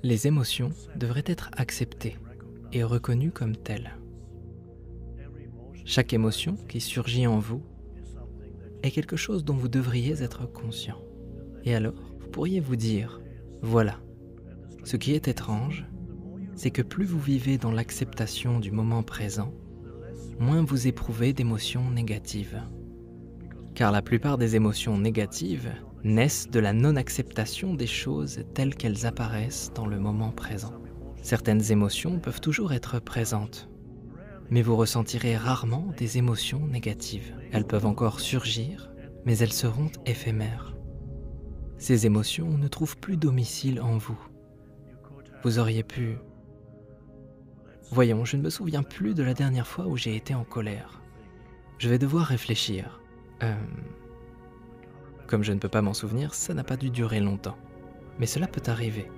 Les émotions devraient être acceptées et reconnues comme telles. Chaque émotion qui surgit en vous est quelque chose dont vous devriez être conscient. Et alors, vous pourriez vous dire, voilà, ce qui est étrange, c'est que plus vous vivez dans l'acceptation du moment présent, moins vous éprouvez d'émotions négatives. Car la plupart des émotions négatives naissent de la non-acceptation des choses telles qu'elles apparaissent dans le moment présent. Certaines émotions peuvent toujours être présentes, mais vous ressentirez rarement des émotions négatives. Elles peuvent encore surgir, mais elles seront éphémères. Ces émotions ne trouvent plus domicile en vous. Vous auriez pu... Voyons, je ne me souviens plus de la dernière fois où j'ai été en colère. Je vais devoir réfléchir. Comme je ne peux pas m'en souvenir, ça n'a pas dû durer longtemps. Mais cela peut arriver.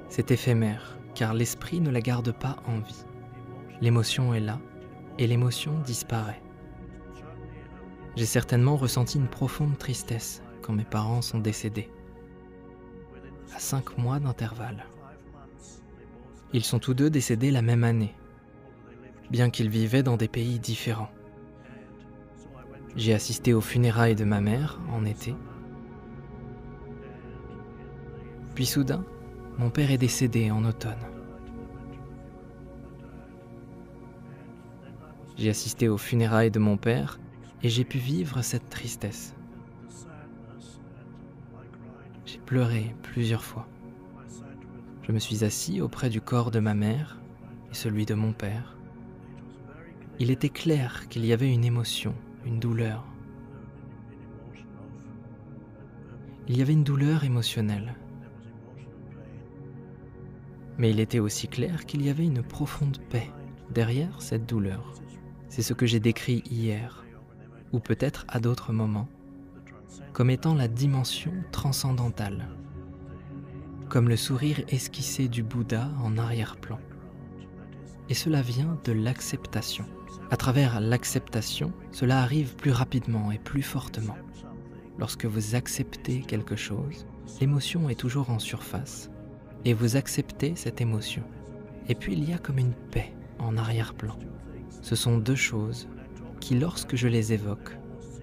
C'est éphémère, car l'esprit ne la garde pas en vie. L'émotion est là, et l'émotion disparaît. J'ai certainement ressenti une profonde tristesse quand mes parents sont décédés, à 5 mois d'intervalle. Ils sont tous deux décédés la même année, bien qu'ils vivaient dans des pays différents. J'ai assisté aux funérailles de ma mère en été. Puis soudain, mon père est décédé en automne. J'ai assisté aux funérailles de mon père et j'ai pu vivre cette tristesse. J'ai pleuré plusieurs fois. Je me suis assis auprès du corps de ma mère et celui de mon père. Il était clair qu'il y avait une émotion, une douleur. Il y avait une douleur émotionnelle. Mais il était aussi clair qu'il y avait une profonde paix derrière cette douleur. C'est ce que j'ai décrit hier, ou peut-être à d'autres moments, comme étant la dimension transcendantale, comme le sourire esquissé du Bouddha en arrière-plan. Et cela vient de l'acceptation. À travers l'acceptation, cela arrive plus rapidement et plus fortement. Lorsque vous acceptez quelque chose, l'émotion est toujours en surface, et vous acceptez cette émotion. Et puis il y a comme une paix en arrière-plan. Ce sont deux choses qui, lorsque je les évoque,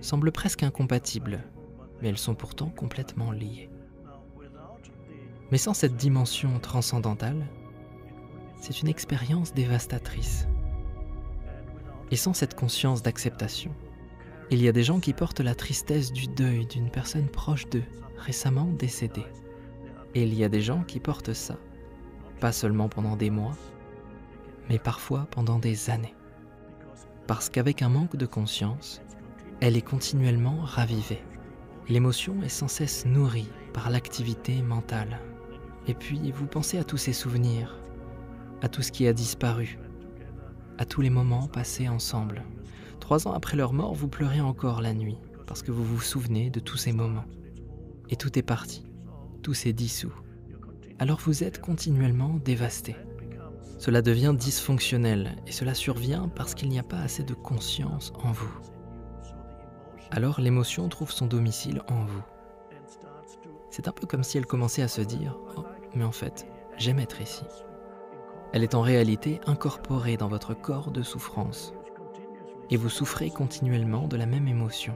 semblent presque incompatibles, mais elles sont pourtant complètement liées. Mais sans cette dimension transcendantale, c'est une expérience dévastatrice. Et sans cette conscience d'acceptation, il y a des gens qui portent la tristesse du deuil d'une personne proche d'eux, récemment décédée. Et il y a des gens qui portent ça, pas seulement pendant des mois, mais parfois pendant des années. Parce qu'avec un manque de conscience, elle est continuellement ravivée. L'émotion est sans cesse nourrie par l'activité mentale. Et puis vous pensez à tous ces souvenirs, à tout ce qui a disparu, à tous les moments passés ensemble. 3 ans après leur mort, vous pleurez encore la nuit, parce que vous vous souvenez de tous ces moments. Et tout est parti, tout s'est dissous. Alors vous êtes continuellement dévasté. Cela devient dysfonctionnel, et cela survient parce qu'il n'y a pas assez de conscience en vous. Alors l'émotion trouve son domicile en vous. C'est un peu comme si elle commençait à se dire « Oh, mais en fait, j'aime être ici ». Elle est en réalité incorporée dans votre corps de souffrance. Et vous souffrez continuellement de la même émotion.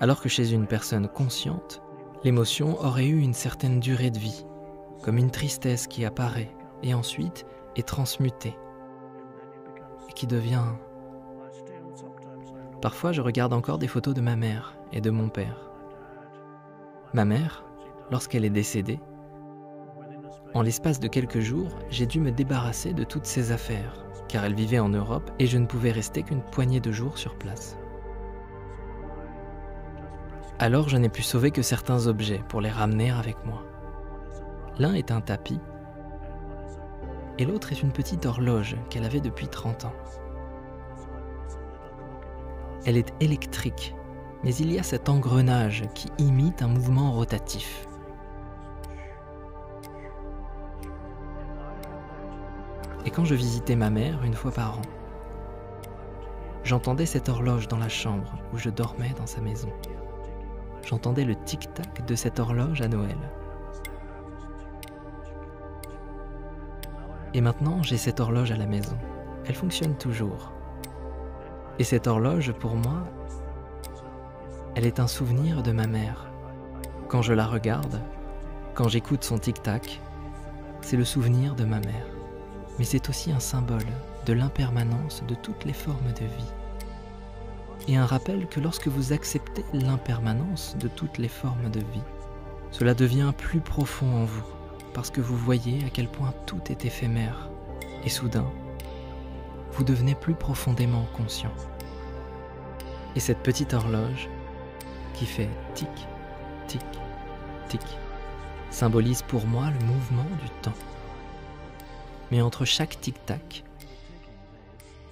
Alors que chez une personne consciente, l'émotion aurait eu une certaine durée de vie, comme une tristesse qui apparaît et ensuite est transmutée, et qui devient... Parfois, je regarde encore des photos de ma mère et de mon père. Ma mère, lorsqu'elle est décédée, en l'espace de quelques jours, j'ai dû me débarrasser de toutes ses affaires, car elle vivait en Europe et je ne pouvais rester qu'une poignée de jours sur place. Alors je n'ai pu sauver que certains objets pour les ramener avec moi. L'un est un tapis, et l'autre est une petite horloge qu'elle avait depuis 30 ans. Elle est électrique, mais il y a cet engrenage qui imite un mouvement rotatif. Et quand je visitais ma mère une fois par an, j'entendais cette horloge dans la chambre où je dormais dans sa maison. J'entendais le tic-tac de cette horloge à Noël. Et maintenant, j'ai cette horloge à la maison. Elle fonctionne toujours. Et cette horloge, pour moi, elle est un souvenir de ma mère. Quand je la regarde, quand j'écoute son tic-tac, c'est le souvenir de ma mère. Mais c'est aussi un symbole de l'impermanence de toutes les formes de vie. Et un rappel que lorsque vous acceptez l'impermanence de toutes les formes de vie, cela devient plus profond en vous, parce que vous voyez à quel point tout est éphémère. Et soudain, vous devenez plus profondément conscient. Et cette petite horloge qui fait tic, tic, tic, symbolise pour moi le mouvement du temps. Mais entre chaque tic-tac,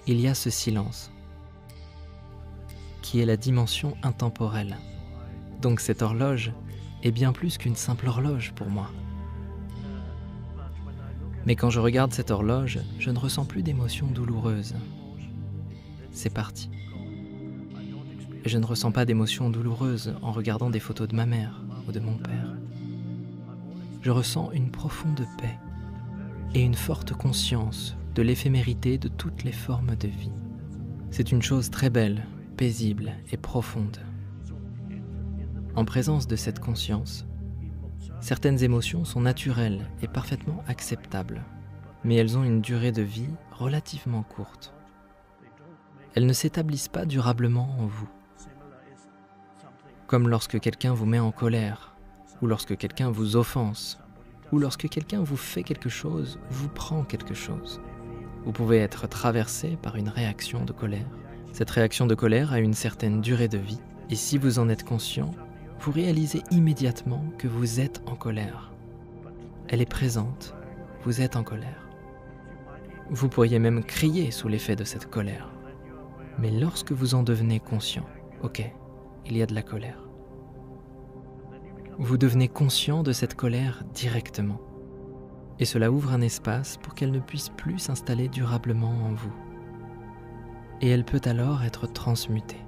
il y a ce silence, qui est la dimension intemporelle. Donc cette horloge est bien plus qu'une simple horloge pour moi. Mais quand je regarde cette horloge, je ne ressens plus d'émotions douloureuses. C'est parti. Et je ne ressens pas d'émotions douloureuses en regardant des photos de ma mère ou de mon père. Je ressens une profonde paix et une forte conscience de l'éphémérité de toutes les formes de vie. C'est une chose très belle, paisible et profonde. En présence de cette conscience, certaines émotions sont naturelles et parfaitement acceptables, mais elles ont une durée de vie relativement courte. Elles ne s'établissent pas durablement en vous. Comme lorsque quelqu'un vous met en colère, ou lorsque quelqu'un vous offense, ou lorsque quelqu'un vous fait quelque chose, vous prend quelque chose. Vous pouvez être traversé par une réaction de colère. Cette réaction de colère a une certaine durée de vie, et si vous en êtes conscient, vous réalisez immédiatement que vous êtes en colère. Elle est présente, vous êtes en colère. Vous pourriez même crier sous l'effet de cette colère. Mais lorsque vous en devenez conscient, ok, il y a de la colère. Vous devenez conscient de cette colère directement. Et cela ouvre un espace pour qu'elle ne puisse plus s'installer durablement en vous. Et elle peut alors être transmutée.